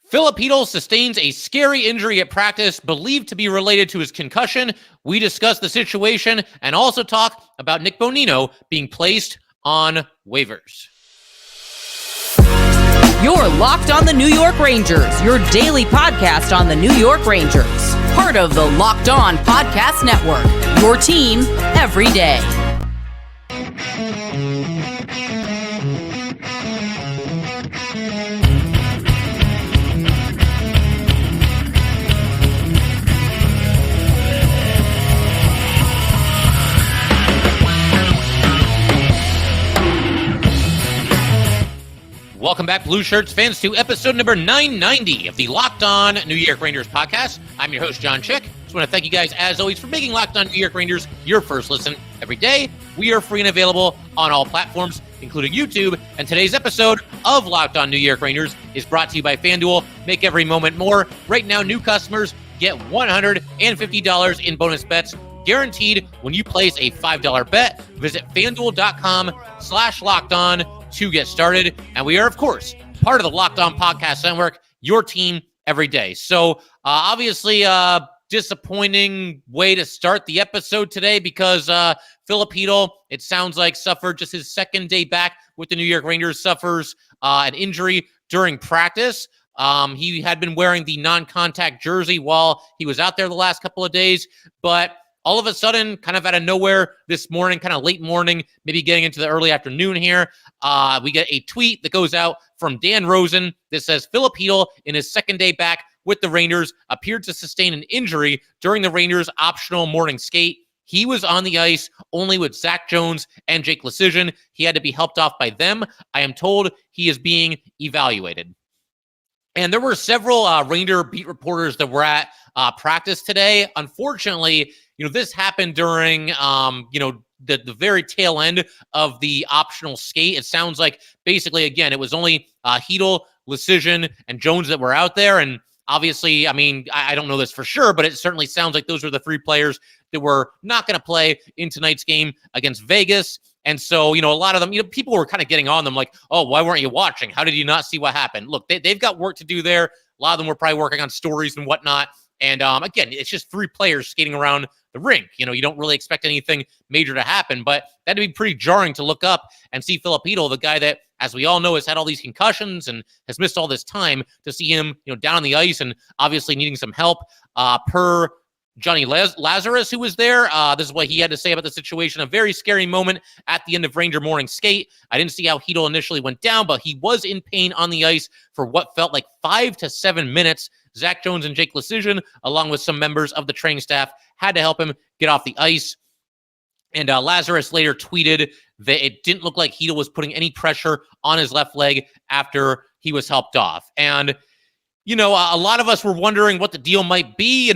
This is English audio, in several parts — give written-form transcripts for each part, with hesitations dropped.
Filip Chytil sustains a scary injury at practice, believed to be related to his concussion. We discuss the situation and also talk about Nick Bonino being placed on waivers. You're Locked on the New York Rangers, your daily podcast on the New York Rangers. Part of the Locked On Podcast Network, your team every day. Welcome back, Blue Shirts fans, to episode number 990 of the Locked On New York Rangers podcast. I'm your host, John Chick. Just want to thank you guys, as always, for making Locked On New York Rangers your first listen every day. We are free and available on all platforms, including YouTube. And today's episode of Locked On New York Rangers is brought to you by FanDuel. Make every moment more. Right now, new customers get $150 in bonus bets guaranteed when you place a $5 bet. Visit FanDuel.com/LockedOn to get started. And we are, of course, part of the Locked On Podcast Network, your team every day. So obviously, disappointing way to start the episode today because Filip Chytil, it sounds like, suffered just his second day back with the New York Rangers, suffers an injury during practice. He had been wearing the non-contact jersey while he was out there the last couple of days, but all of a sudden, kind of out of nowhere this morning, kind of late morning, maybe getting into the early afternoon here, we get a tweet that goes out from Dan Rosen that says, Filip Chytil, in his second day back with the Rangers, appeared to sustain an injury during the Rangers' optional morning skate. He was on the ice only with Zach Jones and Jake Leschyshyn. He had to be helped off by them. I am told he is being evaluated. And there were several Ranger beat reporters that were at practice today. Unfortunately, this happened during, the very tail end of the optional skate. It sounds like basically, again, it was only Chytil, Leschyshyn, and Jones that were out there. And obviously, I don't know this for sure, but it certainly sounds like those were the three players that were not going to play in tonight's game against Vegas. And so, a lot of them, people were kind of getting on them like, oh, why weren't you watching? How did you not see what happened? Look, they've got work to do there. A lot of them were probably working on stories and whatnot. And again, it's just three players skating around the rink. You don't really expect anything major to happen, but that'd be pretty jarring to look up and see Filip Chytil, the guy that, as we all know, has had all these concussions and has missed all this time, to see him, down on the ice and obviously needing some help. Per Johnny Lazarus, who was there, this is what he had to say about the situation. A very scary moment at the end of Ranger morning skate. I didn't see how Chytil initially went down, but he was in pain on the ice for what felt like 5 to 7 minutes. Zach Jones and Jake Leschyshyn, along with some members of the training staff, had to help him get off the ice. And Lazarus later tweeted that it didn't look like Chytil was putting any pressure on his left leg after he was helped off. And a lot of us were wondering what the deal might be.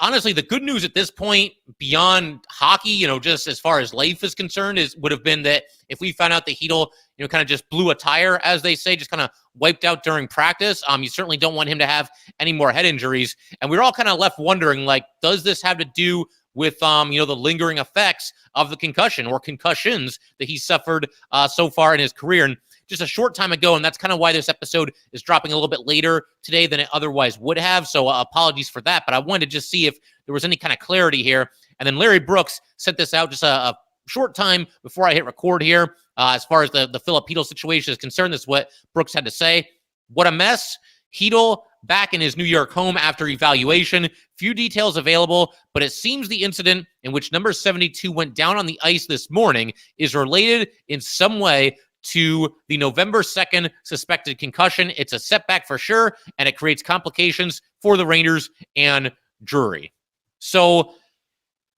Honestly, the good news at this point, beyond hockey, just as far as life is concerned, would have been that if we found out that Chytil, kind of just blew a tire, as they say, just kind of wiped out during practice, you certainly don't want him to have any more head injuries. And we were all kind of left wondering, like, does this have to do with, the lingering effects of the concussion or concussions that he suffered so far in his career? And just a short time ago, and that's kind of why this episode is dropping a little bit later today than it otherwise would have. So apologies for that, but I wanted to just see if there was any kind of clarity here. And then Larry Brooks sent this out just a short time before I hit record here. As far as the Filip Chytil situation is concerned, this is what Brooks had to say. What a mess. Chytil back in his New York home after evaluation. Few details available, but it seems the incident in which number 72 went down on the ice this morning is related in some way to the November 2nd suspected concussion. It's a setback for sure, and it creates complications for the Rangers and Drury. So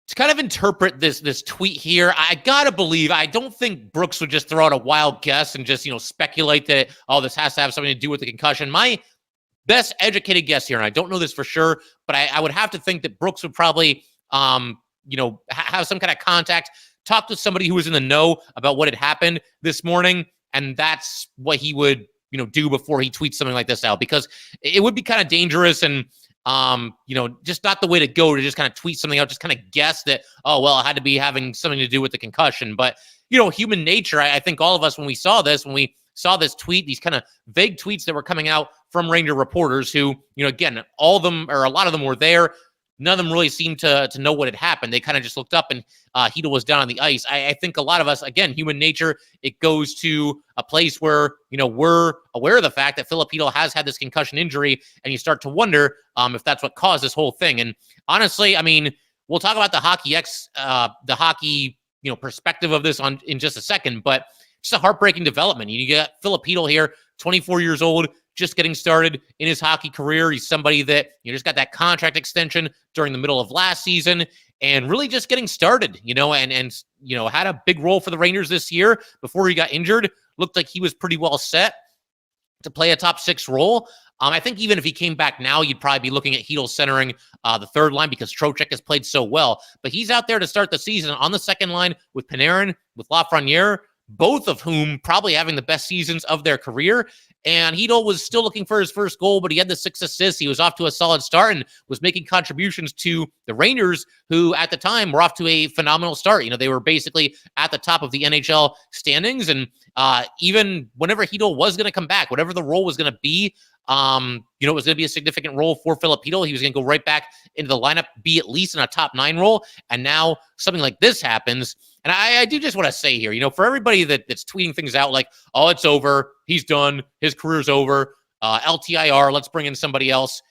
to kind of interpret this tweet here, I gotta believe, I don't think Brooks would just throw out a wild guess and just, speculate that, oh, this has to have something to do with the concussion. My best educated guess here, and I don't know this for sure, but I would have to think that Brooks would probably, have some kind of contact, talk to somebody who was in the know about what had happened this morning, and that's what he would, do before he tweets something like this out, because it would be kind of dangerous and, just not the way to go to just kind of tweet something out, just kind of guess that, oh, well, it had to be having something to do with the concussion. But, human nature, I think all of us, when we saw this, when we saw this tweet, these kind of vague tweets that were coming out from Ranger reporters who, again, all of them or a lot of them were there. None of them really seemed to know what had happened. They kind of just looked up and Chytil was down on the ice. I think a lot of us, again, human nature, it goes to a place where, we're aware of the fact that Filip Chytil has had this concussion injury, and you start to wonder if that's what caused this whole thing. And honestly, I mean, we'll talk about the hockey perspective of this in just a second, but just a heartbreaking development. You got Filip Chytil here, 24 years old, just getting started in his hockey career. He's somebody that just got that contract extension during the middle of last season and really just getting started, and had a big role for the Rangers this year before he got injured. Looked like he was pretty well set to play a top 6 role. I think even if he came back now, you'd probably be looking at Chytil centering the third line because Trocheck has played so well. But he's out there to start the season on the second line with Panarin, with Lafreniere, both of whom probably having the best seasons of their career. And Chytil was still looking for his first goal, but he had the 6 assists. He was off to a solid start and was making contributions to the Rangers, who at the time were off to a phenomenal start. They were basically at the top of the NHL standings. And even whenever Chytil was going to come back, whatever the role was going to be, it was going to be a significant role for Filip Chytil. He was going to go right back into the lineup, be at least in a top 9 role. And now something like this happens. And I do just want to say here, for everybody that's tweeting things out like, oh, it's over, he's done, his career's over, LTIR, let's bring in somebody else.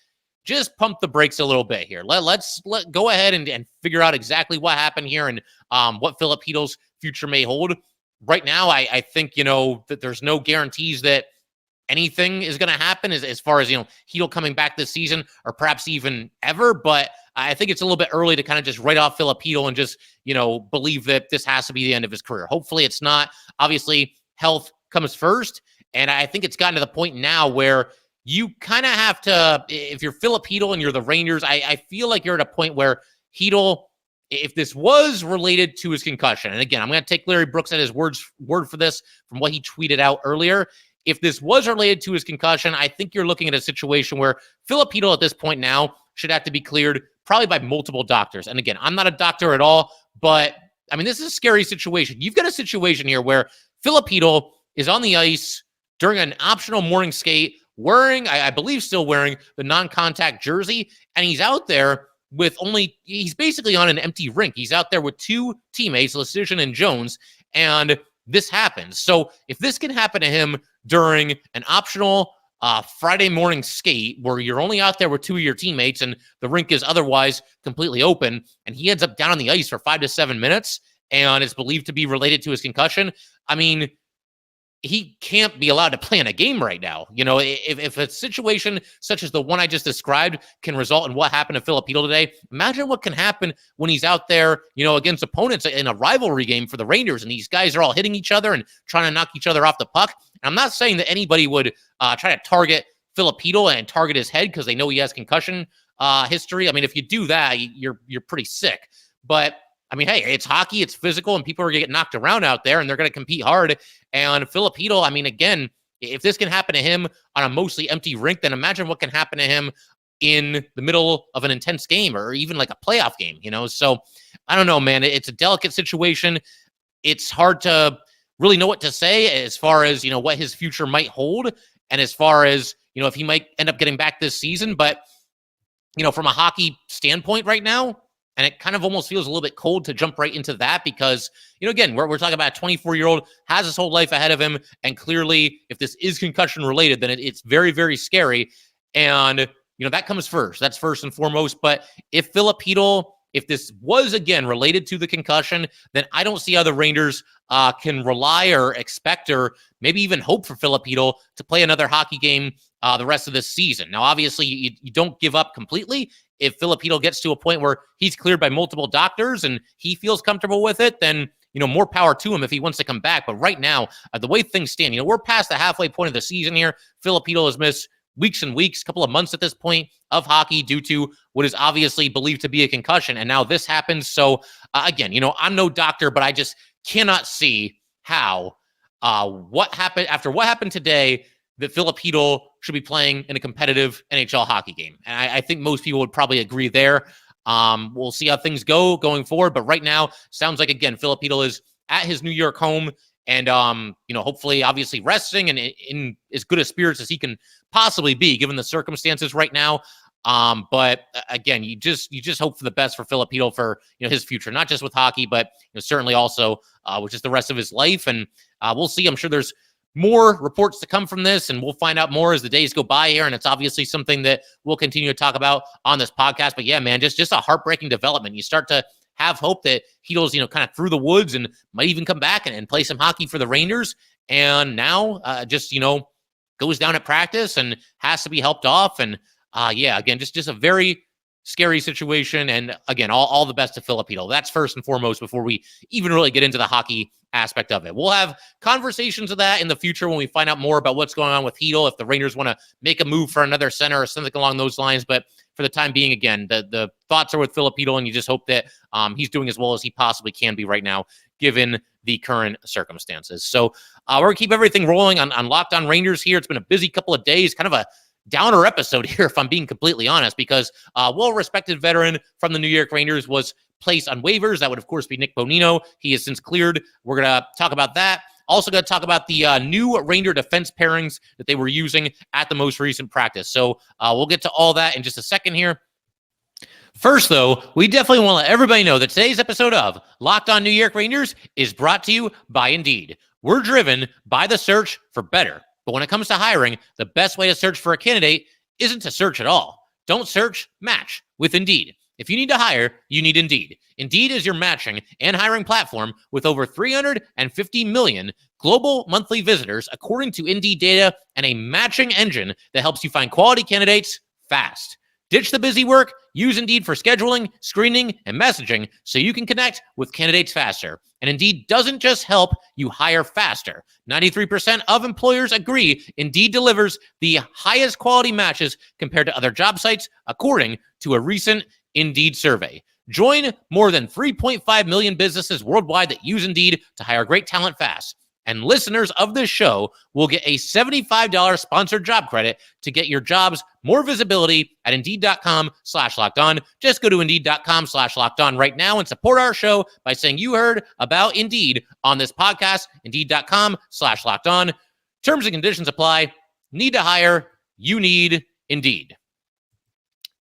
Just pump the brakes a little bit here. Let's go ahead and figure out exactly what happened here and what Filip Chytil's future may hold. Right now, I think, that there's no guarantees that anything is going to happen as far as, Chytil coming back this season or perhaps even ever. But I think it's a little bit early to kind of just write off Filip Chytil and just, believe that this has to be the end of his career. Hopefully it's not. Obviously, health comes first. And I think it's gotten to the point now where you kind of have to, if you're Filip Chytil and you're the Rangers, I feel like you're at a point where Chytil, if this was related to his concussion, and again, I'm going to take Larry Brooks at his word for this from what he tweeted out earlier. If this was related to his concussion, I think you're looking at a situation where Filip Chytil at this point now should have to be cleared probably by multiple doctors. And again, I'm not a doctor at all, but I mean, this is a scary situation. You've got a situation here where Filip Chytil is on the ice during an optional morning skate wearing, I believe still wearing the non-contact jersey, and he's out there with he's basically on an empty rink. He's out there with 2 teammates, Lecision and Jones, and this happens. So if this can happen to him during an optional Friday morning skate where you're only out there with 2 of your teammates and the rink is otherwise completely open, and he ends up down on the ice for 5 to 7 minutes and is believed to be related to his concussion, I mean, he can't be allowed to play in a game right now. If a situation such as the one I just described can result in what happened to Filip Chytil today, imagine what can happen when he's out there, against opponents in a rivalry game for the Rangers, and these guys are all hitting each other and trying to knock each other off the puck. And I'm not saying that anybody would try to target Filip Chytil and target his head because they know he has concussion history. I mean, if you do that, you're pretty sick. But I mean, hey, it's hockey, it's physical, and people are going to get knocked around out there, and they're going to compete hard. And Filip Chytil, I mean, again, if this can happen to him on a mostly empty rink, then imagine what can happen to him in the middle of an intense game or even like a playoff game, So I don't know, man. It's a delicate situation. It's hard to really know what to say as far as, what his future might hold and as far as, if he might end up getting back this season. But, from a hockey standpoint right now, and it kind of almost feels a little bit cold to jump right into that because, again, we're talking about a 24-year-old, has his whole life ahead of him. And clearly, if this is concussion related, then it's very, very scary. And, that comes first. That's first and foremost. But if Filip Chytil, if this was, again, related to the concussion, then I don't see how the Rangers can rely or expect or maybe even hope for Filip Chytil to play another hockey game the rest of this season. Now, obviously, you don't give up completely. If Filip Chytil gets to a point where he's cleared by multiple doctors and he feels comfortable with it, then, more power to him if he wants to come back. But right now, the way things stand, we're past the halfway point of the season here. Filip Chytil has missed weeks and weeks, couple of months at this point of hockey due to what is obviously believed to be a concussion. And now this happens. So again, I'm no doctor, but I just cannot see how what happened today that Filip Chytil should be playing in a competitive NHL hockey game. And I think most people would probably agree there. We'll see how things go going forward. But right now, sounds like, again, Filip Chytil is at his New York home and hopefully, obviously, resting and in as good a spirits as he can possibly be, given the circumstances right now. But again, you just hope for the best for Filip Chytil for his future, not just with hockey, but certainly also with just the rest of his life. And we'll see. I'm sure there's more reports to come from this, and we'll find out more as the days go by here. And it's obviously something that we'll continue to talk about on this podcast. But yeah, man, just a heartbreaking development. You start to have hope that Chytil's kind of through the woods and might even come back and play some hockey for the Rangers. And now goes down at practice and has to be helped off. And again, just a very scary situation. And again, all the best to Filip Chytil. That's first and foremost before we even really get into the hockey aspect of it. We'll have conversations of that in the future when we find out more about what's going on with Chytil, if the Rangers want to make a move for another center or something along those lines. But for the time being, again, the thoughts are with Filip Chytil, and you just hope that he's doing as well as he possibly can be right now, given the current circumstances. So we're going to keep everything rolling on Locked On Rangers here. It's been a busy couple of days, kind of a downer episode here, if I'm being completely honest, because well-respected veteran from the New York Rangers was placed on waivers. That would, of course, be Nick Bonino. He has since cleared. We're going to talk about that. Also going to talk about the new Ranger defense pairings that they were using at the most recent practice. So we'll get to all that in just a second here. First, though, we definitely want to let everybody know that today's episode of Locked On New York Rangers is brought to you by Indeed. We're driven by the search for better. But when it comes to hiring, the best way to search for a candidate isn't to search at all. Don't search, match with Indeed. If you need to hire, you need Indeed. Indeed is your matching and hiring platform with over 350 million global monthly visitors, according to Indeed data, and a matching engine that helps you find quality candidates fast. Ditch the busy work. Use Indeed for scheduling, screening, and messaging so you can connect with candidates faster. And Indeed doesn't just help you hire faster. 93% of employers agree Indeed delivers the highest quality matches compared to other job sites, according to a recent Indeed survey. Join more than 3.5 million businesses worldwide that use Indeed to hire great talent fast. And listeners of this show will get a $75 sponsored job credit to get your jobs more visibility at Indeed.com/lockedon. Just go to Indeed.com/lockedon right now and support our show by saying you heard about Indeed on this podcast. Indeed.com/lockedon. Terms and conditions apply. Need to hire? You need Indeed.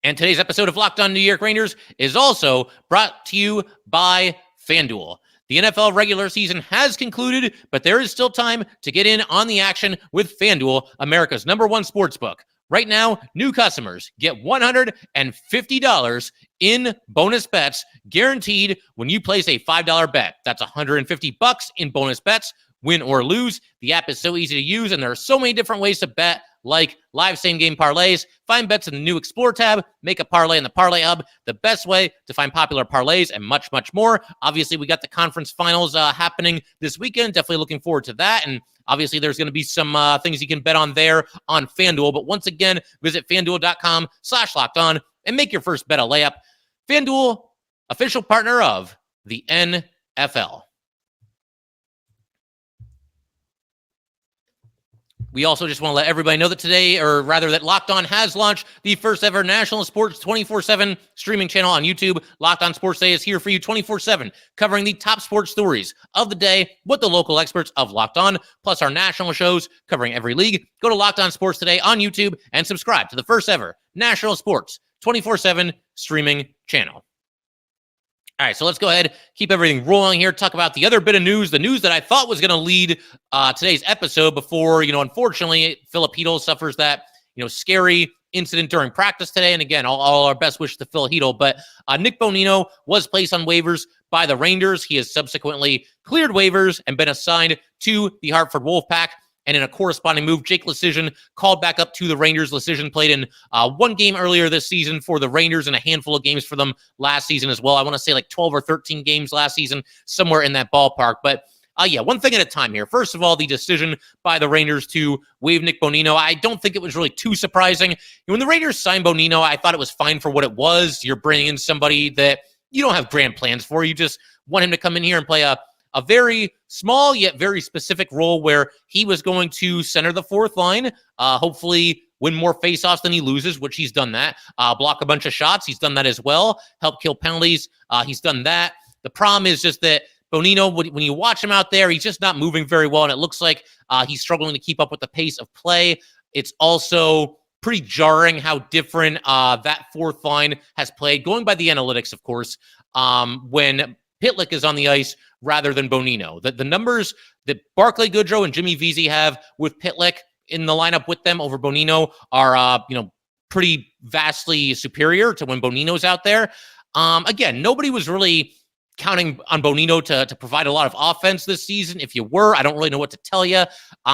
And today's episode of Locked On New York Rangers is also brought to you by FanDuel. The NFL regular season has concluded, but there is still time to get in on the action with FanDuel, America's #1 sportsbook. Right now, new customers get $150 in bonus bets guaranteed when you place a $5 bet. That's $150 in bonus bets, win or lose. The app is so easy to use, and there are so many different ways to bet, like live same-game parlays. Find bets in the new Explore tab, make a parlay in the Parlay Hub, the best way to find popular parlays, and much, much more. Obviously, we got the conference finals happening this weekend. Definitely looking forward to that. And obviously, there's going to be some things you can bet on there on FanDuel. But once again, visit FanDuel.com/lockedon and make your first bet a layup. FanDuel, official partner of the NFL. We also just want to let everybody know that today, or rather that Locked On has launched the first ever national sports 24/7 streaming channel on YouTube. Locked On Sports Day is here for you 24/7, covering the top sports stories of the day with the local experts of Locked On, plus our national shows covering every league. Go to Locked On Sports Today on YouTube and subscribe to the first ever national sports 24/7 streaming channel. All right, so let's go ahead, keep everything rolling here, talk about the other bit of news, the news that I thought was going to lead today's episode before, unfortunately, Filip Chytil suffers that, scary incident during practice today. And again, all our best wishes to Phil Chytil. But Nick Bonino was placed on waivers by the Rangers. He has subsequently cleared waivers and been assigned to the Hartford Wolfpack. And in a corresponding move, Jake Leschyshyn called back up to the Rangers. Leschyshyn played in one game earlier this season for the Rangers and a handful of games for them last season as well. I want to say like 12 or 13 games last season, somewhere in that ballpark. But one thing at a time here. First of all, the decision by the Rangers to waive Nick Bonino, I don't think it was really too surprising. When the Rangers signed Bonino, I thought it was fine for what it was. You're bringing in somebody that you don't have grand plans for. You just want him to come in here and play a very small yet very specific role where he was going to center the fourth line, hopefully win more faceoffs than he loses, which he's done that. Block a bunch of shots, he's done that as well. Help kill penalties, he's done that. The problem is just that Bonino, when you watch him out there, he's just not moving very well, and it looks like he's struggling to keep up with the pace of play. It's also pretty jarring how different that fourth line has played, going by the analytics, of course, when Pitlick is on the ice rather than Bonino. The numbers that Barclay Goodrow and Jimmy Vesey have with Pitlick in the lineup with them over Bonino are, pretty vastly superior to when Bonino's out there. Again, nobody was really counting on Bonino to provide a lot of offense this season. If you were, I don't really know what to tell you.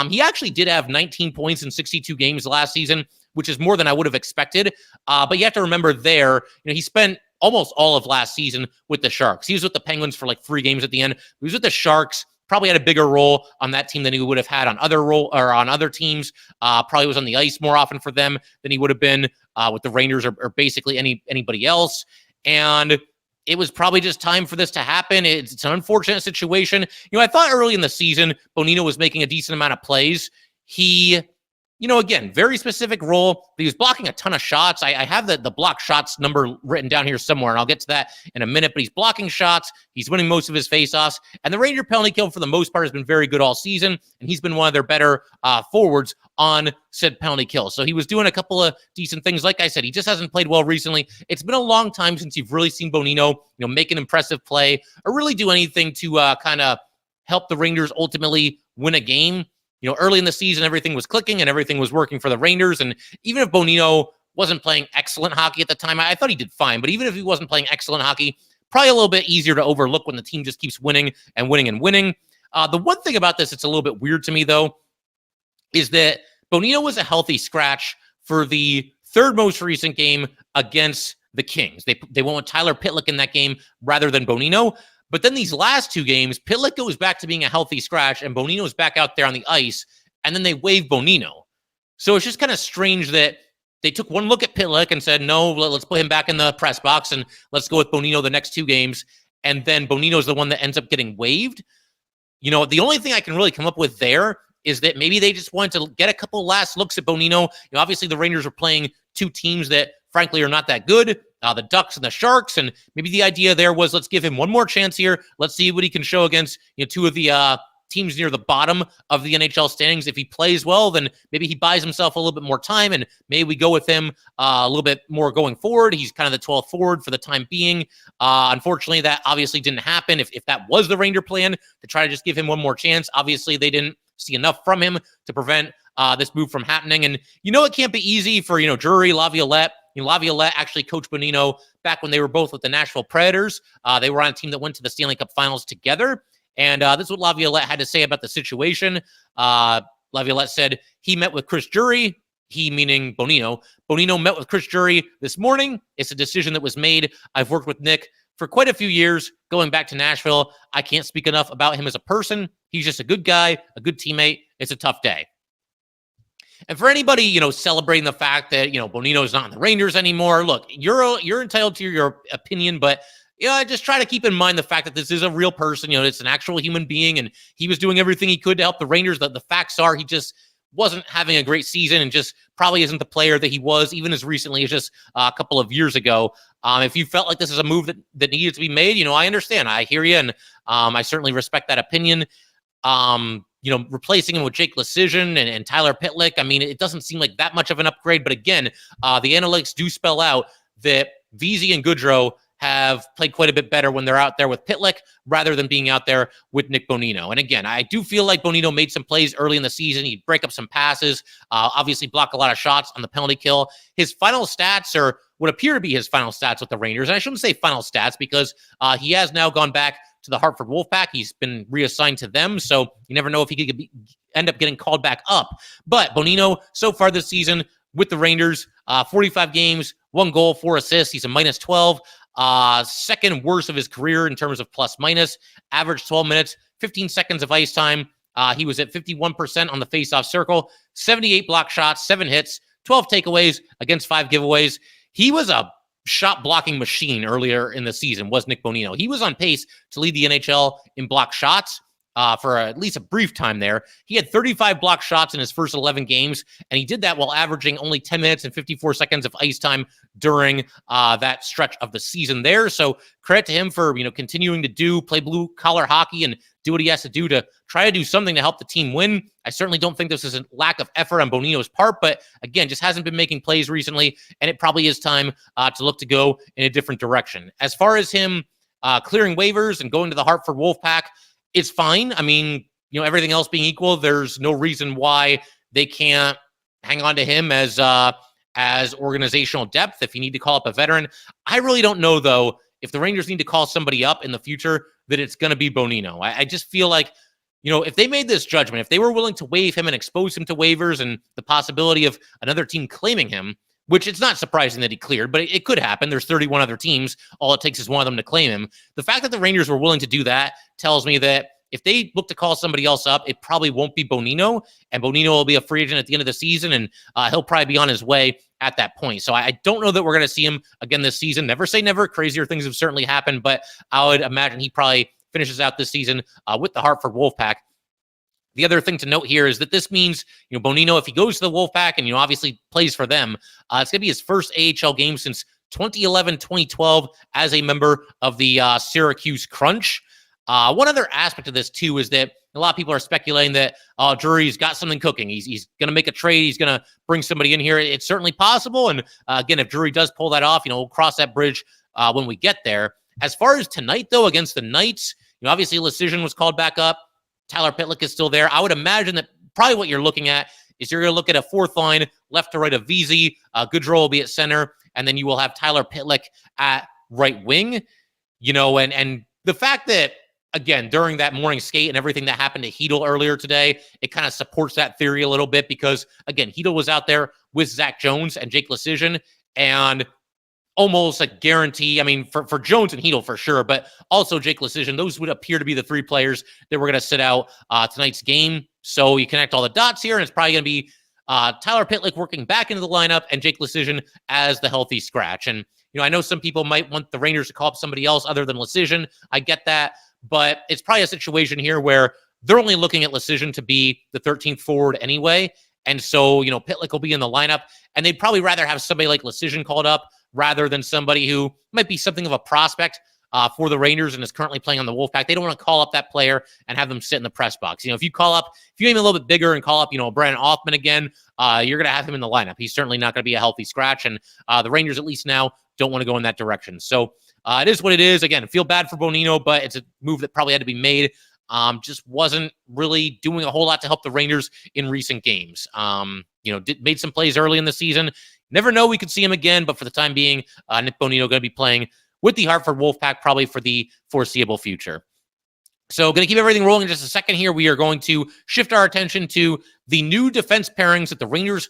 He actually did have 19 points in 62 games last season, which is more than I would have expected. But you have to remember there, he spent almost all of last season with the Sharks. He was with the Penguins for like 3 games at the end. He was with the Sharks. Probably had a bigger role on that team than he would have had on other teams. Probably was on the ice more often for them than he would have been with the Rangers or basically anybody else. And it was probably just time for this to happen. It's an unfortunate situation. I thought early in the season, Bonino was making a decent amount of plays. He, again, very specific role, but he was blocking a ton of shots. I have the block shots number written down here somewhere, and I'll get to that in a minute, but he's blocking shots. He's winning most of his faceoffs, and the Ranger penalty kill for the most part has been very good all season, and he's been one of their better forwards on said penalty kill. So he was doing a couple of decent things. Like I said, he just hasn't played well recently. It's been a long time since you've really seen Bonino, make an impressive play or really do anything to kind of help the Rangers ultimately win a game. Early in the season, everything was clicking and everything was working for the Rangers. And even if Bonino wasn't playing excellent hockey at the time, I thought he did fine. But even if he wasn't playing excellent hockey, probably a little bit easier to overlook when the team just keeps winning and winning and winning. The one thing about this that's a little bit weird to me, though, is that Bonino was a healthy scratch for the third most recent game against the Kings. They went with Tyler Pitlick in that game rather than Bonino. But then these last 2 games, Pitlick goes back to being a healthy scratch, and Bonino's back out there on the ice, and then they waive Bonino. So it's just kind of strange that they took one look at Pitlick and said, no, let's put him back in the press box, and let's go with Bonino the next 2 games, and then Bonino's the one that ends up getting waived. The only thing I can really come up with there is that maybe they just wanted to get a couple last looks at Bonino. Obviously, the Rangers are playing 2 teams that, frankly, are not that good. The Ducks and the Sharks, and maybe the idea there was let's give him one more chance here. Let's see what he can show against 2 of the teams near the bottom of the NHL standings. If he plays well, then maybe he buys himself a little bit more time, and maybe we go with him a little bit more going forward. He's kind of the 12th forward for the time being. Unfortunately, that obviously didn't happen. If that was the Ranger plan, to try to just give him one more chance, obviously they didn't see enough from him to prevent this move from happening. And it can't be easy for Drury, Laviolette. Laviolette actually coached Bonino back when they were both with the Nashville Predators. They were on a team that went to the Stanley Cup Finals together. And this is what Laviolette had to say about the situation. Laviolette said he met with Chris Drury, he meaning Bonino. Bonino met with Chris Drury this morning. It's a decision that was made. I've worked with Nick for quite a few years, going back to Nashville. I can't speak enough about him as a person. He's just a good guy, a good teammate. It's a tough day. And for anybody, celebrating the fact that, Bonino is not in the Rangers anymore, look, you're entitled to your opinion, but, I just try to keep in mind the fact that this is a real person. It's an actual human being, and he was doing everything he could to help the Rangers. The facts are he just wasn't having a great season and just probably isn't the player that he was even as recently as just a couple of years ago. If you felt like this is a move that needed to be made, I understand. I hear you, and I certainly respect that opinion. Replacing him with Jake Lecision and Tyler Pitlick, it doesn't seem like that much of an upgrade. But again, the analytics do spell out that Vesey and Goodrow have played quite a bit better when they're out there with Pitlick rather than being out there with Nick Bonino. And again, I do feel like Bonino made some plays early in the season. He'd break up some passes, obviously block a lot of shots on the penalty kill. His final stats are what appear to be his final stats with the Rangers. And I shouldn't say final stats because he has now gone back to the Hartford Wolfpack. He's been reassigned to them, so you never know if he could end up getting called back up. But Bonino, so far this season with the Rangers, 45 games, 1 goal, 4 assists. He's a -12. Second worst of his career in terms of plus-minus. Average 12 minutes, 15 seconds of ice time. He was at 51% on the face-off circle, 78 block shots, 7 hits, 12 takeaways against 5 giveaways. He was a shot blocking machine earlier in the season, was Nick Bonino. He was on pace to lead the NHL in block shots. for at least a brief time there. He had 35 blocked shots in his first 11 games, and he did that while averaging only 10 minutes and 54 seconds of ice time during that stretch of the season there. So credit to him for, continuing to play blue-collar hockey and do what he has to do to try to do something to help the team win. I certainly don't think this is a lack of effort on Bonino's part, but again, just hasn't been making plays recently, and it probably is time to look to go in a different direction. As far as him clearing waivers and going to the Hartford Wolfpack, it's fine. I mean, everything else being equal, there's no reason why they can't hang on to him as organizational depth if you need to call up a veteran. I really don't know, though, if the Rangers need to call somebody up in the future, that it's going to be Bonino. I just feel like, if they made this judgment, if they were willing to waive him and expose him to waivers and the possibility of another team claiming him, which it's not surprising that he cleared, but it could happen. There's 31 other teams. All it takes is one of them to claim him. The fact that the Rangers were willing to do that tells me that if they look to call somebody else up, it probably won't be Bonino, and Bonino will be a free agent at the end of the season, and he'll probably be on his way at that point. So I don't know that we're going to see him again this season. Never say never. Crazier things have certainly happened, but I would imagine he probably finishes out this season with the Hartford Wolfpack. The other thing to note here is that this means, Bonino, if he goes to the Wolfpack and, obviously plays for them, it's going to be his first AHL game since 2011-2012 as a member of the Syracuse Crunch. One other aspect of this, too, is that a lot of people are speculating that Drury's got something cooking. He's going to make a trade. He's going to bring somebody in here. It's certainly possible. And again, if Drury does pull that off, we'll cross that bridge when we get there. As far as tonight, though, against the Knights, obviously Lecision was called back up. Tyler Pitlick is still there. I would imagine that probably what you're looking at is you're going to look at a fourth line, left to right of VZ. Goodrow will be at center, and then you will have Tyler Pitlick at right wing. And the fact that, again, during that morning skate and everything that happened to Chytil earlier today, it kind of supports that theory a little bit because, again, Chytil was out there with Zach Jones and Jake Lecision, and almost a guarantee. I mean, for Jones and Chytil for sure, but also Jake Lecision, those would appear to be the three players that were going to sit out tonight's game. So you connect all the dots here, and it's probably going to be Tyler Pitlick working back into the lineup and Jake Lecision as the healthy scratch. And, I know some people might want the Rangers to call up somebody else other than Lecision. I get that, but it's probably a situation here where they're only looking at Lecision to be the 13th forward anyway. And so, Pitlick will be in the lineup, and they'd probably rather have somebody like Lecision called up rather than somebody who might be something of a prospect for the Rangers and is currently playing on the Wolfpack. They don't want to call up that player and have them sit in the press box. If you aim a little bit bigger and call up, Brandon Othman again, you're going to have him in the lineup. He's certainly not going to be a healthy scratch, and the Rangers, at least now, don't want to go in that direction. So it is what it is. Again, feel bad for Bonino, but it's a move that probably had to be made. Just wasn't really doing a whole lot to help the Rangers in recent games. Made some plays early in the season. Never know, we could see him again, but for the time being, Nick Bonino going to be playing with the Hartford Wolfpack probably for the foreseeable future. So going to keep everything rolling in just a second here. We are going to shift our attention to the new defense pairings that the Rangers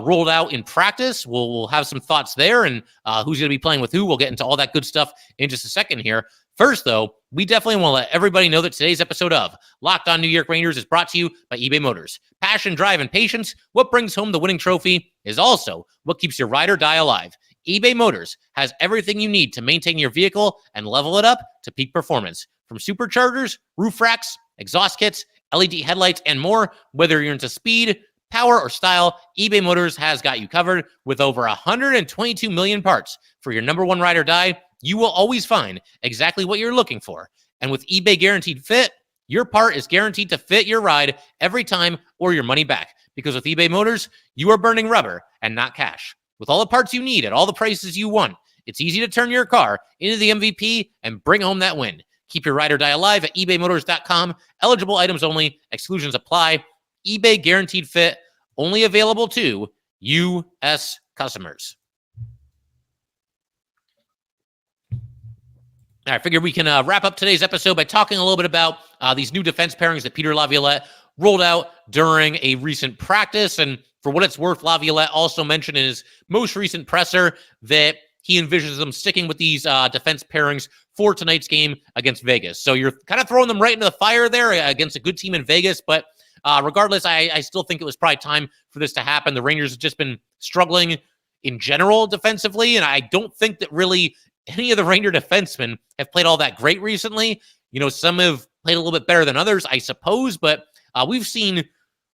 rolled out in practice. We'll have some thoughts there and who's going to be playing with who. We'll get into all that good stuff in just a second here. First, though, we definitely want to let everybody know that today's episode of Locked On New York Rangers is brought to you by eBay Motors. Passion, drive, and patience, what brings home the winning trophy is also what keeps your ride or die alive. eBay Motors has everything you need to maintain your vehicle and level it up to peak performance. From superchargers, roof racks, exhaust kits, LED headlights, and more, whether you're into speed, power, or style, eBay Motors has got you covered. With over 122 million parts for your number one ride or die, you will always find exactly what you're looking for. And with eBay Guaranteed Fit, your part is guaranteed to fit your ride every time or your money back. Because with eBay Motors, you are burning rubber and not cash. With all the parts you need at all the prices you want, it's easy to turn your car into the MVP and bring home that win. Keep your ride or die alive at ebaymotors.com. Eligible items only. Exclusions apply. eBay Guaranteed Fit, only available to U.S. customers. I figured we can wrap up today's episode by talking a little bit about these new defense pairings that Peter Laviolette rolled out during a recent practice. And for what it's worth, Laviolette also mentioned in his most recent presser that he envisions them sticking with these defense pairings for tonight's game against Vegas. So you're kind of throwing them right into the fire there against a good team in Vegas. But regardless, I still think it was probably time for this to happen. The Rangers have just been struggling in general defensively, and I don't think that really any of the Ranger defensemen have played all that great recently. Some have played a little bit better than others, I suppose, but we've seen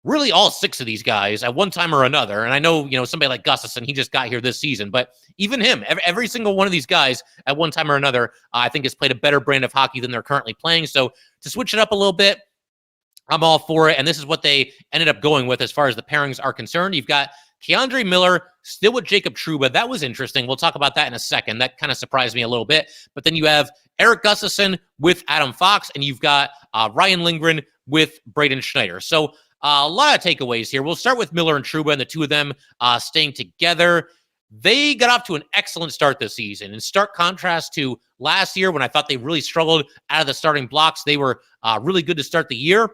really all 6 of these guys at one time or another. And I know, somebody like Gustafsson, he just got here this season, but even him, every single one of these guys at one time or another, I think has played a better brand of hockey than they're currently playing. So to switch it up a little bit, I'm all for it. And this is what they ended up going with as far as the pairings are concerned. You've got K'Andre Miller still with Jacob Trouba. That was interesting. We'll talk about that in a second. That kind of surprised me a little bit. But then you have Erik Gustafsson with Adam Fox, and you've got Ryan Lindgren with Braden Schneider. So a lot of takeaways here. We'll start with Miller and Trouba and the two of them staying together. They got off to an excellent start this season. In stark contrast to last year when I thought they really struggled out of the starting blocks, they were really good to start the year.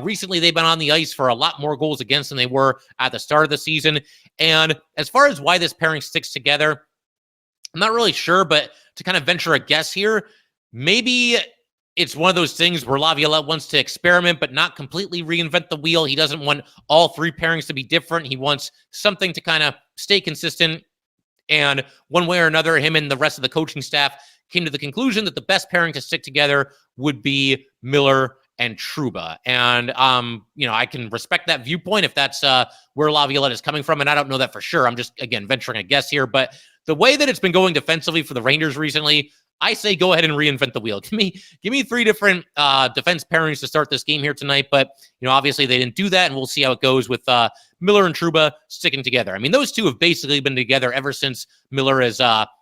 Recently, they've been on the ice for a lot more goals against than they were at the start of the season. And as far as why this pairing sticks together, I'm not really sure, but to kind of venture a guess here, maybe it's one of those things where Laviolette wants to experiment, but not completely reinvent the wheel. He doesn't want all 3 pairings to be different. He wants something to kind of stay consistent. And one way or another, him and the rest of the coaching staff came to the conclusion that the best pairing to stick together would be Miller and Trouba. And, I can respect that viewpoint if that's where Laviolette is coming from. And I don't know that for sure. I'm just, again, venturing a guess here. But the way that it's been going defensively for the Rangers recently, I say go ahead and reinvent the wheel. Give me 3 different defense pairings to start this game here tonight. But, obviously they didn't do that, and we'll see how it goes with Miller and Trouba sticking together. I mean, those two have basically been together ever since Miller has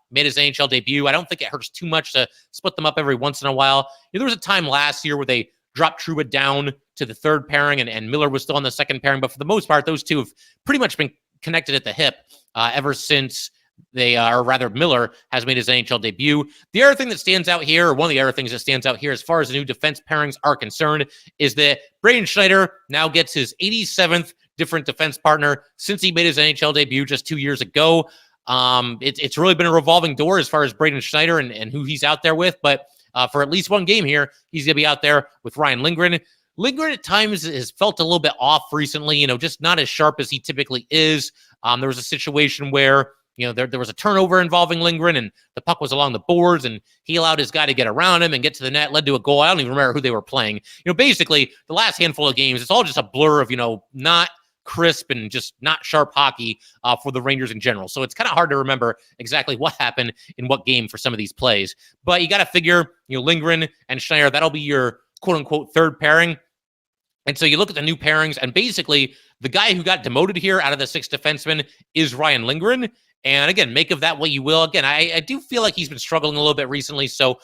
made his NHL debut. I don't think it hurts too much to split them up every once in a while. There was a time last year where they dropped Trouba down to the 3rd pairing, and Miller was still on the 2nd pairing. But for the most part, those two have pretty much been connected at the hip ever since Miller has made his NHL debut. The other thing that stands out here, or one of the other things that stands out here as far as the new defense pairings are concerned, is that Braden Schneider now gets his 87th different defense partner since he made his NHL debut just 2 years ago. It's really been a revolving door as far as Braden Schneider and who he's out there with, but for at least one game here, he's going to be out there with Ryan Lindgren. Lindgren at times has felt a little bit off recently, just not as sharp as he typically is. There was a situation where there was a turnover involving Lindgren, and the puck was along the boards, and he allowed his guy to get around him and get to the net, led to a goal. I don't even remember who they were playing. Basically, the last handful of games, it's all just a blur of, not crisp and just not sharp hockey for the Rangers in general. So it's kind of hard to remember exactly what happened in what game for some of these plays. But you got to figure, Lindgren and Schneider, that'll be your quote-unquote 3rd pairing. And so you look at the new pairings, and basically the guy who got demoted here out of the 6 defensemen is Ryan Lindgren. And again, make of that what you will. Again, I do feel like he's been struggling a little bit recently, so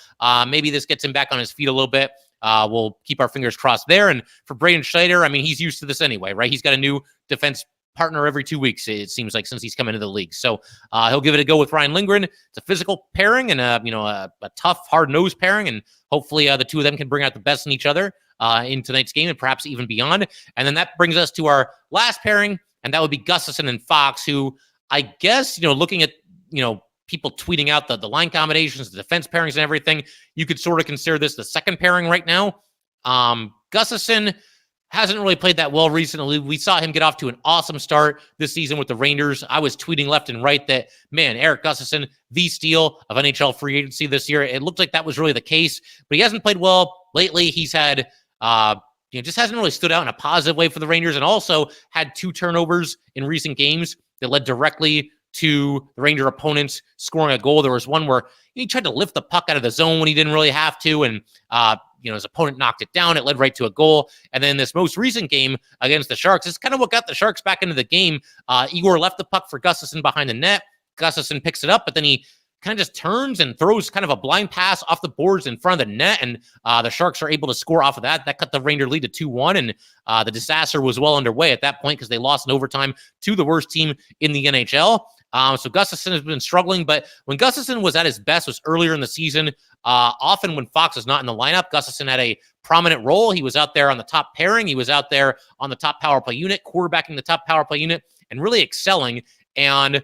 maybe this gets him back on his feet a little bit. We'll keep our fingers crossed there. And for Braden Schneider, I mean, he's used to this anyway, right? He's got a new defense partner every 2 weeks, it seems like, since he's come into the league. So he'll give it a go with Ryan Lindgren. It's a physical pairing and a tough, hard-nosed pairing, and hopefully the two of them can bring out the best in each other in tonight's game and perhaps even beyond. And then that brings us to our last pairing, and that would be Gustafsson and Fox, who I guess, looking at, people tweeting out the line combinations, the defense pairings and everything, you could sort of consider this the 2nd pairing right now. Gustafsson hasn't really played that well recently. We saw him get off to an awesome start this season with the Rangers. I was tweeting left and right that, man, Erik Gustafsson, the steal of NHL free agency this year. It looked like that was really the case, but he hasn't played well lately. He's had, just hasn't really stood out in a positive way for the Rangers, and also had 2 turnovers in recent games that led directly to the Ranger opponents scoring a goal. There was one where he tried to lift the puck out of the zone when he didn't really have to, and his opponent knocked it down. It led right to a goal. And then this most recent game against the Sharks is kind of what got the Sharks back into the game. Igor left the puck for Gustafsson behind the net. Gustafsson picks it up, but then he kind of just turns and throws kind of a blind pass off the boards in front of the net, and the Sharks are able to score off of that. That cut the Ranger lead to 2-1, and the disaster was well underway at that point because they lost in overtime to the worst team in the NHL. So Gustafsson has been struggling, but when Gustafsson was at his best was earlier in the season. Often when Fox was not in the lineup, Gustafsson had a prominent role. He was out there on the top pairing. He was out there on the top power play unit, quarterbacking the top power play unit, and really excelling. And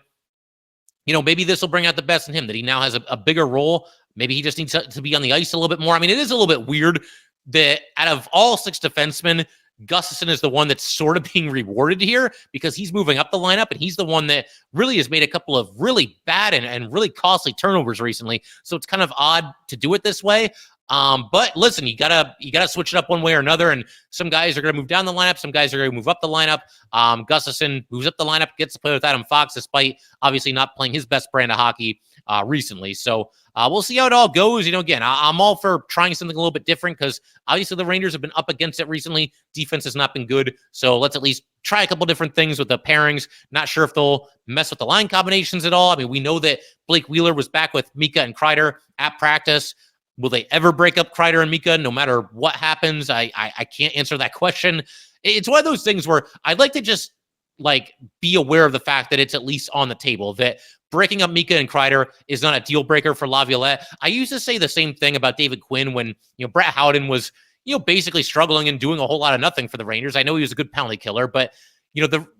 maybe this will bring out the best in him, that he now has a bigger role. Maybe he just needs to be on the ice a little bit more. I mean, it is a little bit weird that out of all 6 defensemen, Gustafsson is the one that's sort of being rewarded here because he's moving up the lineup, and he's the one that really has made a couple of really bad and really costly turnovers recently. So it's kind of odd to do it this way. But listen, you gotta switch it up one way or another. And some guys are gonna move down the lineup. Some guys are gonna move up the lineup. Gustafsson moves up the lineup, gets to play with Adam Fox, despite obviously not playing his best brand of hockey recently. So we'll see how it all goes. Again, I'm all for trying something a little bit different because obviously the Rangers have been up against it recently. Defense has not been good. So let's at least try a couple different things with the pairings. Not sure if they'll mess with the line combinations at all. I mean, we know that Blake Wheeler was back with Mika and Kreider at practice. Will they ever break up Kreider and Mika no matter what happens? I can't answer that question. It's one of those things where I'd like to just be aware of the fact that it's at least on the table, that breaking up Mika and Kreider is not a deal breaker for Laviolette. I used to say the same thing about David Quinn when, Brett Howden was, basically struggling and doing a whole lot of nothing for the Rangers. I know he was a good penalty killer, but,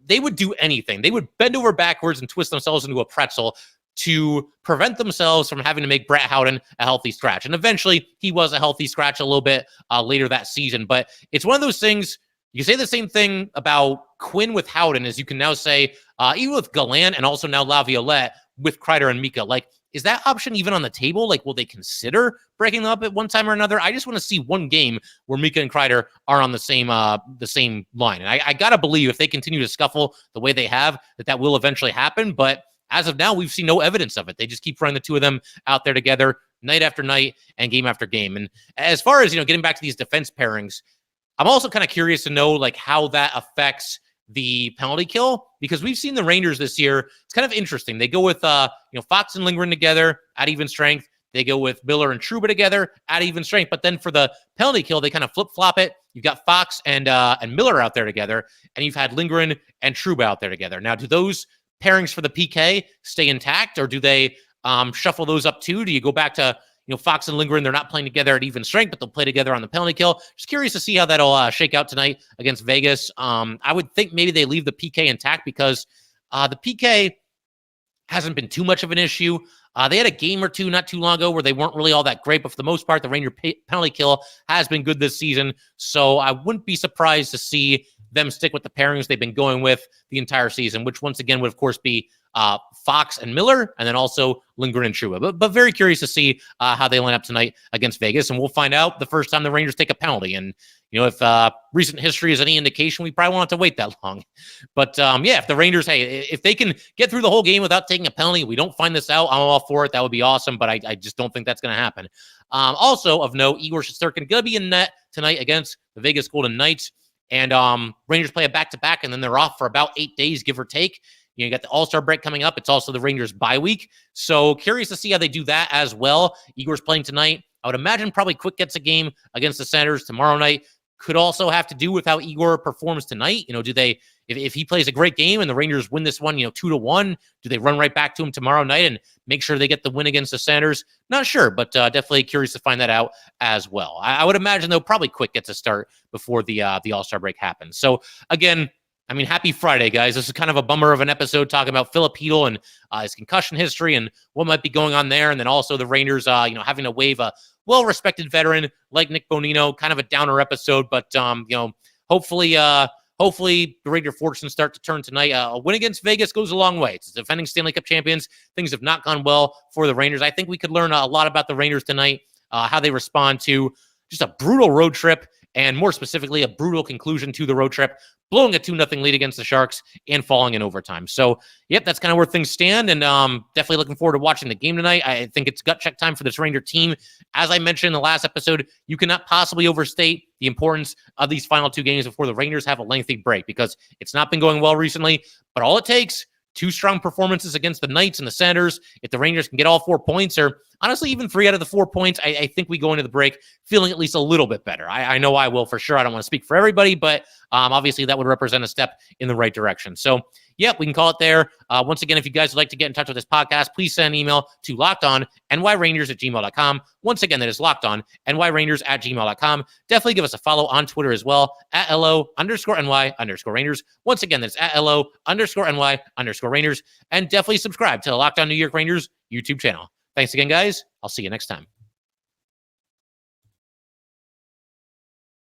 they would do anything. They would bend over backwards and twist themselves into a pretzel to prevent themselves from having to make Brett Howden a healthy scratch. And eventually he was a healthy scratch a little bit later that season. But it's one of those things, you say the same thing about Quinn with Howden as you can now say, even with Gallant and also now Laviolette with Kreider and Mika. Is that option even on the table? Will they consider breaking them up at one time or another? I just want to see one game where Mika and Kreider are on the same line. And I got to believe if they continue to scuffle the way they have, that will eventually happen. But as of now, we've seen no evidence of it. They just keep running the two of them out there together night after night and game after game. And as far as, getting back to these defense pairings, I'm also kind of curious to know how that affects the penalty kill, because we've seen the Rangers this year. It's kind of interesting. They go with, Fox and Lindgren together at even strength. They go with Miller and Trouba together at even strength. But then for the penalty kill, they kind of flip-flop it. You've got Fox and Miller out there together, and you've had Lindgren and Trouba out there together. Now, do those pairings for the PK stay intact, or do they shuffle those up too? Do you go back to Fox and Lindgren? They're not playing together at even strength, but they'll play together on the penalty kill. Just curious to see how that'll shake out tonight against Vegas. I would think maybe they leave the PK intact because the PK hasn't been too much of an issue. They had a game or two not too long ago where they weren't really all that great, but for the most part, the Ranger penalty kill has been good this season. So I wouldn't be surprised to see them stick with the pairings they've been going with the entire season, which once again would of course be Fox and Miller, and then also Lindgren and Trouba. But very curious to see how they line up tonight against Vegas, and we'll find out the first time the Rangers take a penalty. And if recent history is any indication, we probably won't have to wait that long. But if the Rangers, if they can get through the whole game without taking a penalty, we don't find this out, I'm all for it. That would be awesome, but I just don't think that's going to happen. Also of note, Igor Shesterkin going to be in net tonight against the Vegas Golden Knights. And Rangers play a back-to-back, and then they're off for about 8 days, give or take. You got the All-Star break coming up. It's also the Rangers bye week. So curious to see how they do that as well. Igor's playing tonight. I would imagine probably Quick gets a game against the Senators tomorrow night. Could also have to do with how Igor performs tonight. Do they, if he plays a great game and the Rangers win this one, 2-1, do they run right back to him tomorrow night and make sure they get the win against the Senators? Not sure, but definitely curious to find that out as well. I would imagine, though, probably Quick gets a start before the All-Star break happens. So, again, happy Friday, guys. This is kind of a bummer of an episode talking about Filip Chytil and his concussion history and what might be going on there. And then also the Rangers, having to waive a well-respected veteran like Nick Bonino. Kind of a downer episode, but, hopefully the Ranger fortunes start to turn tonight. A win against Vegas goes a long way. It's the defending Stanley Cup champions. Things have not gone well for the Rangers. I think we could learn a lot about the Rangers tonight, how they respond to just a brutal road trip, and more specifically, a brutal conclusion to the road trip, blowing a 2-0 lead against the Sharks and falling in overtime. So, yep, that's kind of where things stand, and definitely looking forward to watching the game tonight. I think it's gut check time for this Ranger team. As I mentioned in the last episode, you cannot possibly overstate the importance of these final 2 games before the Rangers have a lengthy break, because it's not been going well recently, but all it takes, 2 strong performances against the Knights and the Senators. If the Rangers can get all 4 points, or honestly even 3 out of the 4 points, I think we go into the break feeling at least a little bit better. I know I will for sure. I don't want to speak for everybody, but obviously that would represent a step in the right direction. So, yeah, we can call it there. Once again, if you guys would like to get in touch with this podcast, please send an email to lockedonnyrangers@gmail.com. Once again, that is lockedonnyrangers@gmail.com. Definitely give us a follow on Twitter as well, at @LO_NY_Rangers. Once again, that's at @LO_NY_Rangers. And definitely subscribe to the Locked On New York Rangers YouTube channel. Thanks again, guys. I'll see you next time.